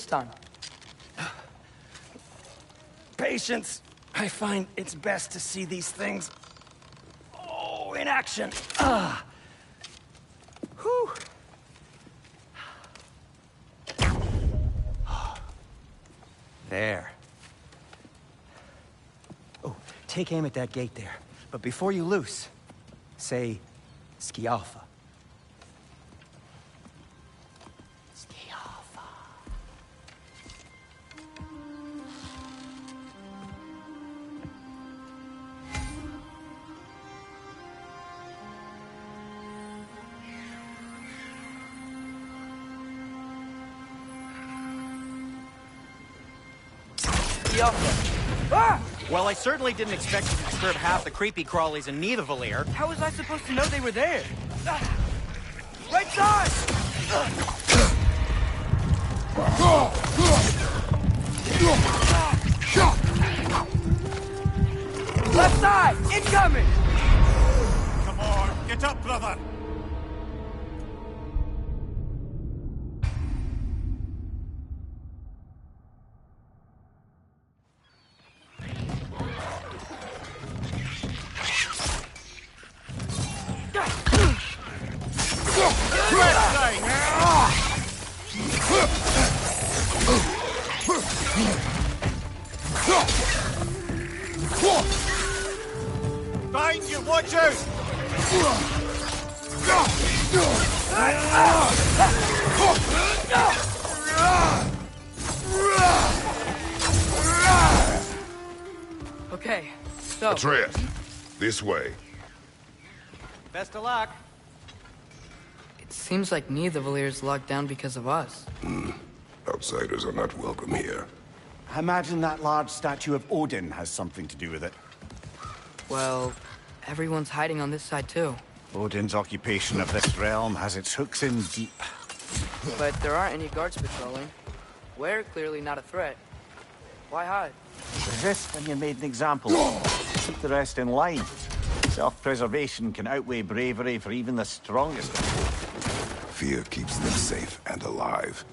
time? Patience. I find it's best to see these things, in action. Whew. There. Oh, take aim at that gate there. But before you loose, say, Scialfa. Scialfa. Ah! Well, I certainly didn't expect you to disturb half the creepy crawlies in Nidavellir. How was I supposed to know they were there? Right side! Left side! Incoming! Come on, get up, brother! Behind you, watch out! Okay, so... Atreus, this way. Best of luck. It seems like Nidavellir's locked down because of us. Outsiders are not welcome here. I imagine that large statue of Odin has something to do with it. Well, everyone's hiding on this side too. Odin's occupation of this realm has its hooks in deep. But there aren't any guards patrolling. We're clearly not a threat. Why hide? Resist when you're made an example of. Keep the rest in line. Self-preservation can outweigh bravery for even the strongest. Fear keeps them safe and alive.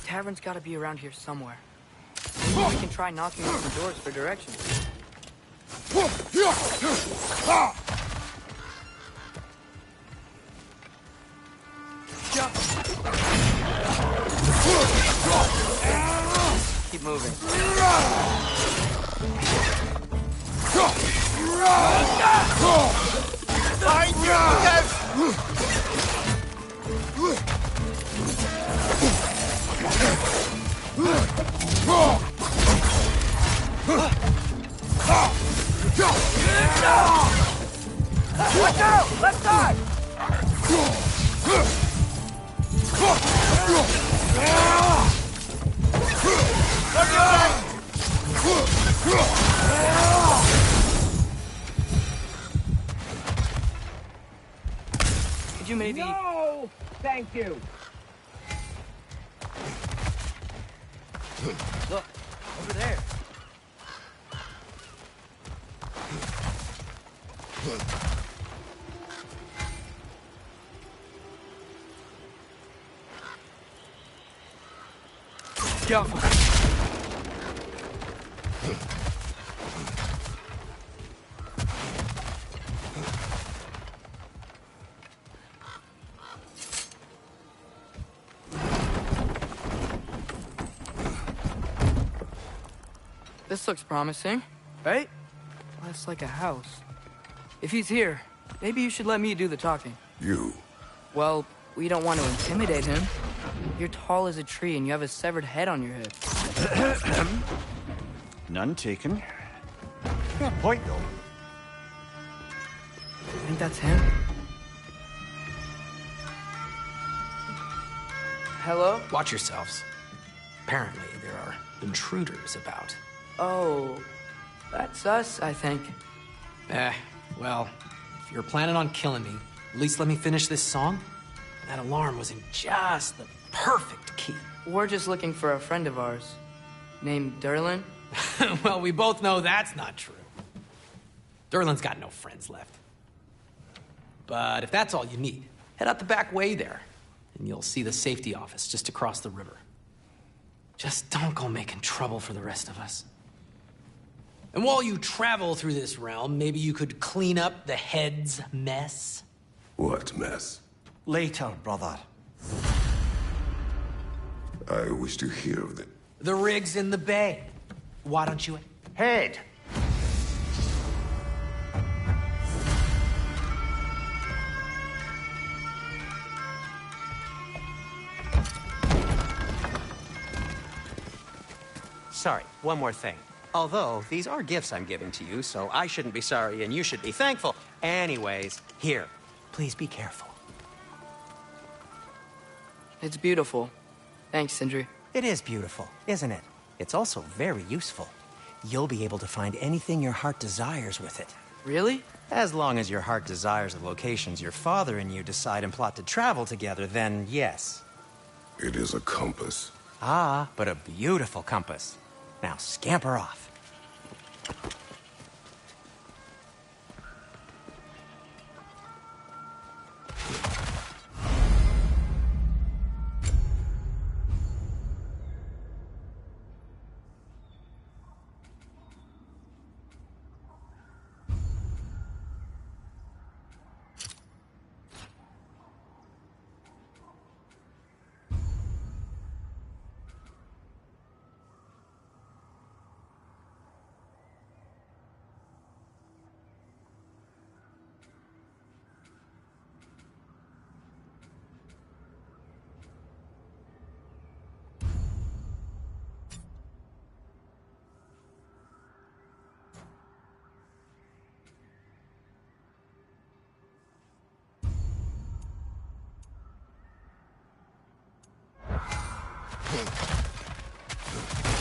Tavern's gotta be around here somewhere. Maybe we can try knocking on some doors for directions. Keep moving. Behind you, look out! Watch out! Left side! Could you maybe... No! Thank you! Look, over there. Go. This looks promising, right? Less like a house. If he's here, maybe you should let me do the talking. You. Well, we don't want to intimidate him. You're tall as a tree and you have a severed head on your head. None taken. Good point, though. I think that's him. Hello? Watch yourselves. Apparently, there are intruders about. Oh, that's us, I think. Well, if you're planning on killing me, at least let me finish this song. That alarm was in just the perfect key. We're just looking for a friend of ours, named Durlin. Well, we both know that's not true. Durlin's got no friends left. But if that's all you need, head out the back way there. and you'll see the safety office just across the river. Just don't go making trouble for the rest of us. And while you travel through this realm, maybe you could clean up the head's mess? What mess? Later, brother. I wish to hear of it. The rig's in the bay. Why don't you... Head! Sorry, one more thing. Although, these are gifts I'm giving to you, so I shouldn't be sorry and you should be thankful. Anyways, here, please be careful. It's beautiful. Thanks, Sindri. It is beautiful, isn't it? It's also very useful. You'll be able to find anything your heart desires with it. Really? As long as your heart desires the locations your father and you decide and plot to travel together, then yes. It is a compass. Ah, but a beautiful compass. Now scamper off.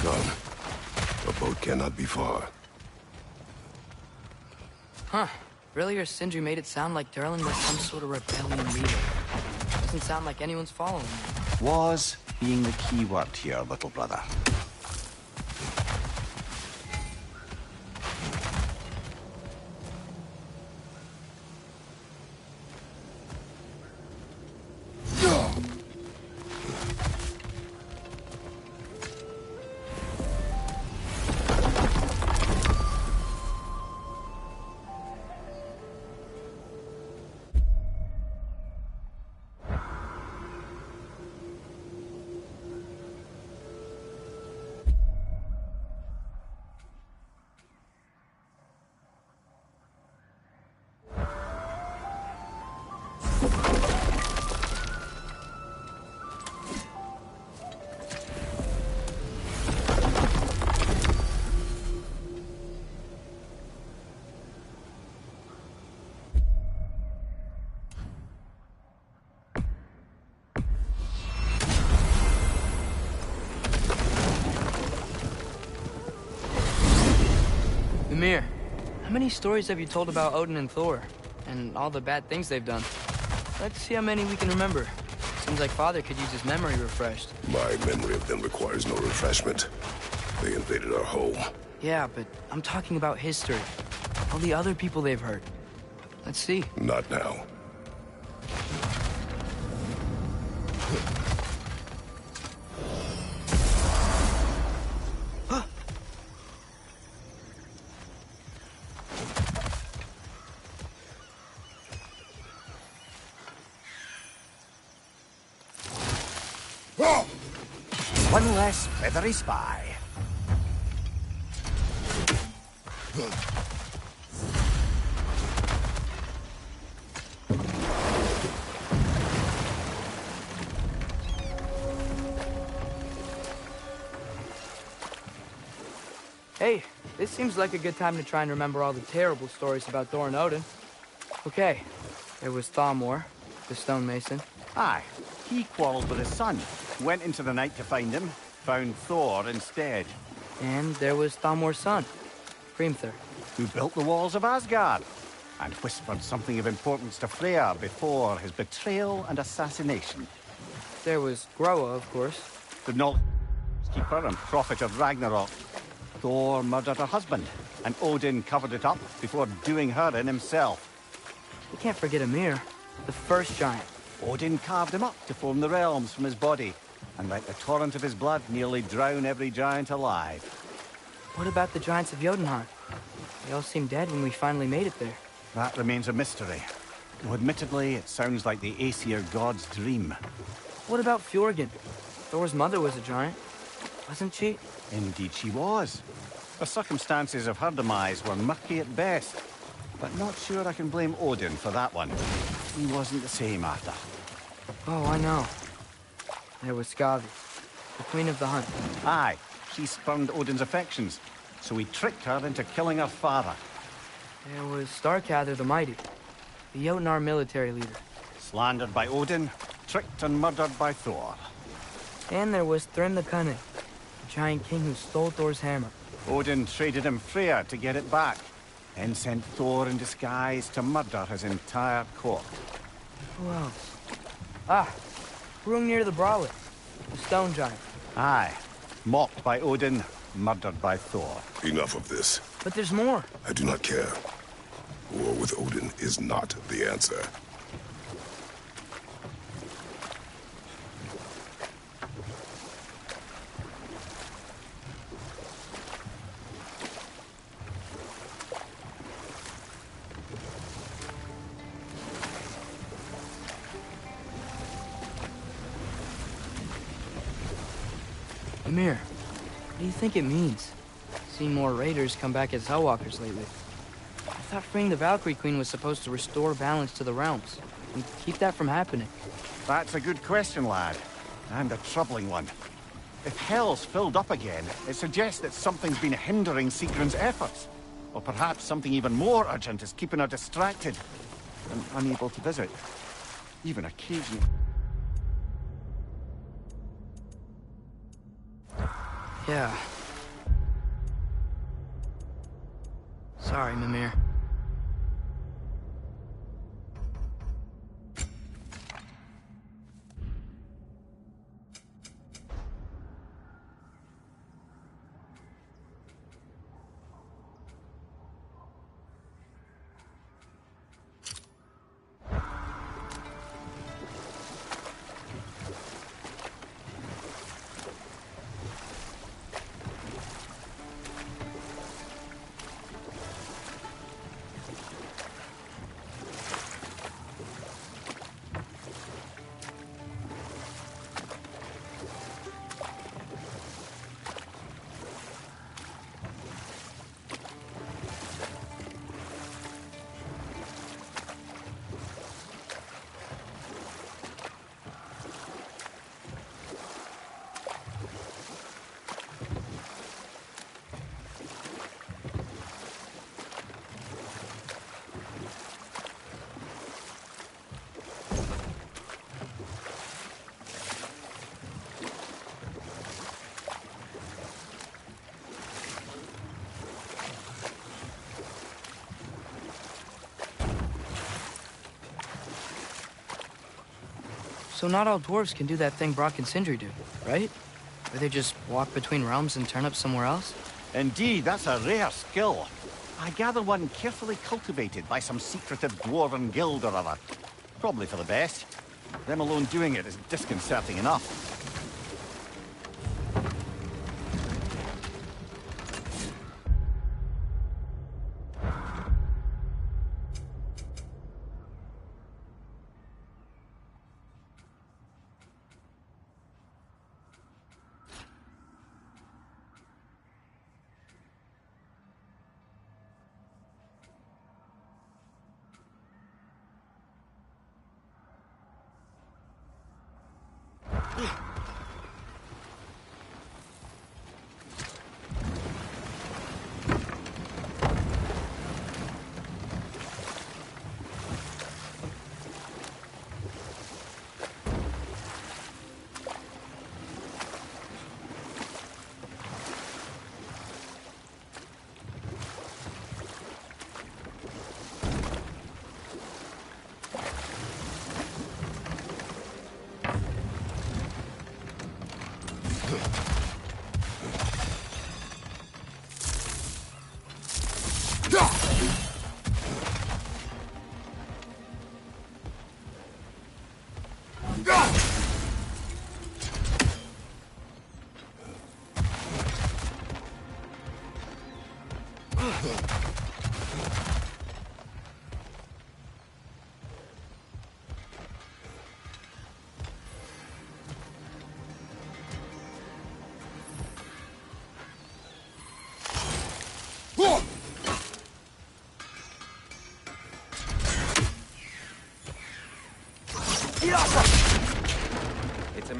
Gone. The boat cannot be far. Huh. Really, or Sindri made it sound like Durlin was some sort of rebellion leader. Doesn't sound like anyone's following him. Was being the key word here, little brother. Mimir, how many stories have you told about Odin and Thor? And all the bad things they've done? Let's see how many we can remember. Seems like Father could use his memory refreshed. My memory of them requires no refreshment. They invaded our home. Yeah, but I'm talking about history. All the other people they've hurt. Let's see. Not now. One less feathery spy. Hey, this seems like a good time to try and remember all the terrible stories about Thor and Odin. Okay, there was Thalmor, the stonemason. Aye, he quarreled with his son. Went into the night to find him, found Thor instead. And there was Thalmor's son, Hrimthur. Who built the walls of Asgard, and whispered something of importance to Freya before his betrayal and assassination. There was Groa, of course. The knowledge keeper and prophet of Ragnarok. Thor murdered her husband, and Odin covered it up before doing her in himself. We can't forget Ymir, the first giant. Odin carved him up to form the realms from his body, and let the torrent of his blood nearly drown every giant alive. What about the giants of Jotunheim? They all seemed dead when we finally made it there. That remains a mystery. Though admittedly, it sounds like the Aesir god's dream. What about Fjorgyn? Thor's mother was a giant, wasn't she? Indeed she was. The circumstances of her demise were murky at best, but not sure I can blame Odin for that one. He wasn't the same after. Oh, I know. There was Skavi, the queen of the hunt. Aye, she spurned Odin's affections, so he tricked her into killing her father. There was Starkather the Mighty, the Jotnar military leader. Slandered by Odin, tricked and murdered by Thor. And there was Thrym the Cunning, the giant king who stole Thor's hammer. Odin traded him Freyr to get it back, then sent Thor in disguise to murder his entire court. Who else? Ah, Hrungnir the Brawler, the stone giant. Aye, mocked by Odin, murdered by Thor. Enough of this. But there's more. I do not care. War with Odin is not the answer. Ymir, what do you think it means? Seen more raiders come back as Hellwalkers lately. I thought freeing the Valkyrie Queen was supposed to restore balance to the realms and keep that from happening. That's a good question, lad. And a troubling one. If Hell's filled up again, it suggests that something's been hindering Sigrun's efforts. Or perhaps something even more urgent is keeping her distracted and unable to visit. Even occasionally. Yeah. Sorry, Mimir. So not all dwarves can do that thing Brock and Sindri do, right? Where they just walk between realms and turn up somewhere else? Indeed, that's a rare skill. I gather one carefully cultivated by some secretive dwarven guild or other. Probably for the best. Them alone doing it is disconcerting enough.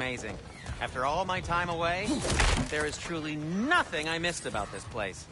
amazing. After all my time away, there is truly nothing I missed about this place.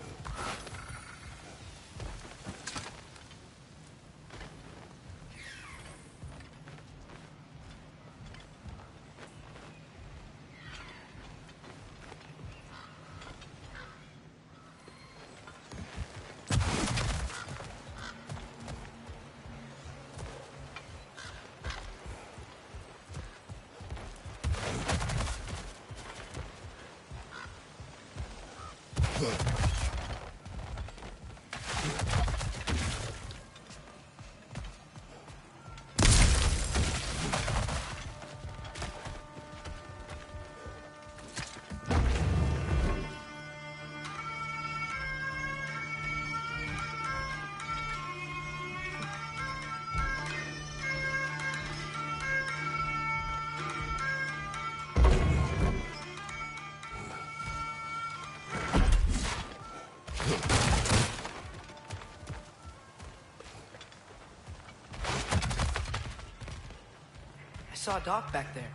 I saw a dock back there.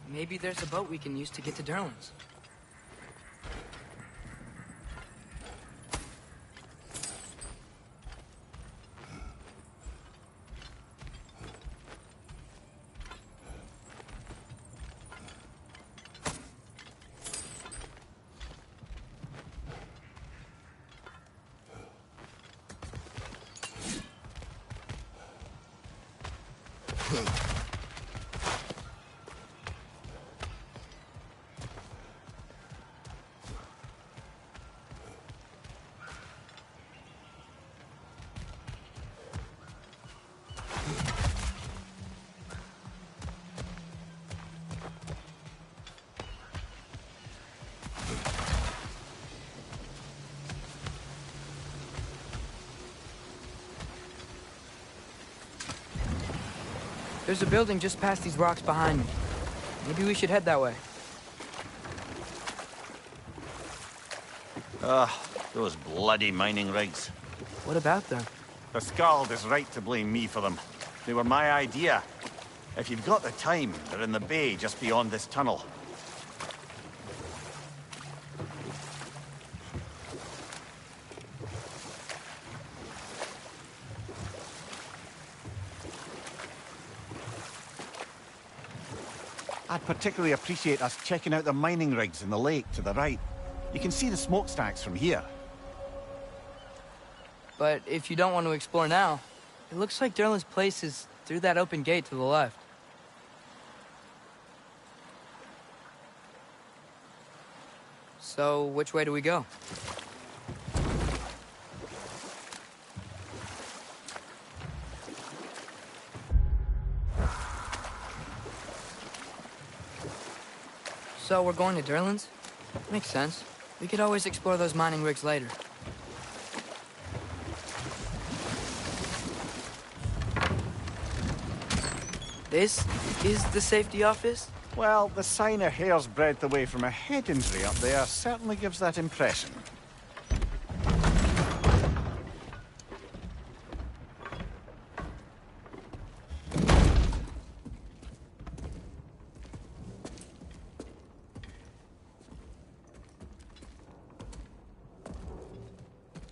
Maybe there's a boat we can use to get to Durlin's. There's a building just past these rocks behind me. Maybe we should head that way. Those bloody mining rigs. What about them? The Skald is right to blame me for them. They were my idea. If you've got the time, they're in the bay just beyond this tunnel. I'd particularly appreciate us checking out the mining rigs in the lake to the right. You can see the smokestacks from here. But if you don't want to explore now, it looks like Durlin's place is through that open gate to the left. So, which way do we go? So we're going to Durlin's? Makes sense. We could always explore those mining rigs later. This is the safety office? Well, the sign a hair's breadth away from a head injury up there certainly gives that impression.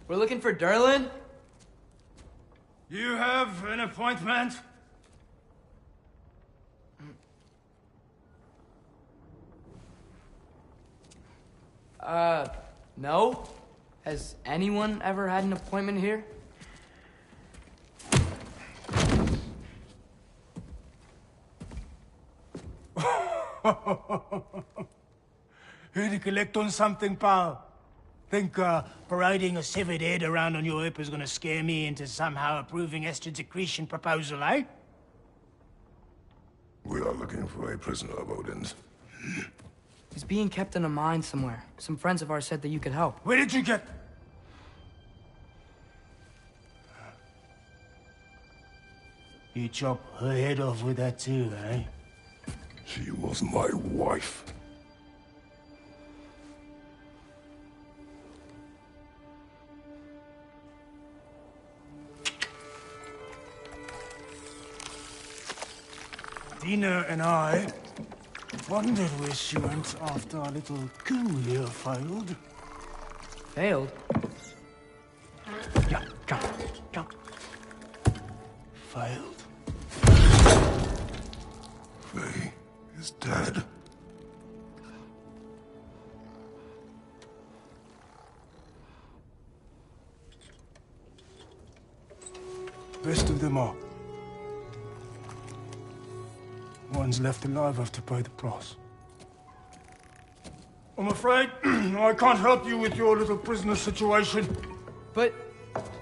We're looking for Durlin? You have an appointment? No? Has anyone ever had an appointment here? Here to collect on something, pal? Think parading a severed head around on your hip is gonna scare me into somehow approving Estrid's accretion proposal, eh? We are looking for a prisoner of Odin's. He's being kept in a mine somewhere. Some friends of ours said that you could help. Where did you get... You chop her head off with that too, eh? She was my wife. Dina and I Wondered where she went after our little coup here failed. Failed? Yeah, jump. Failed. Faye is dead. Best of them all. Ones left alive have to pay the price. I'm afraid I can't help you with your little prisoner situation. But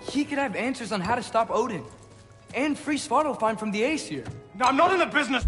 he could have answers on how to stop Odin. And free Svartalfheim from the Aesir. Now, I'm not in the business...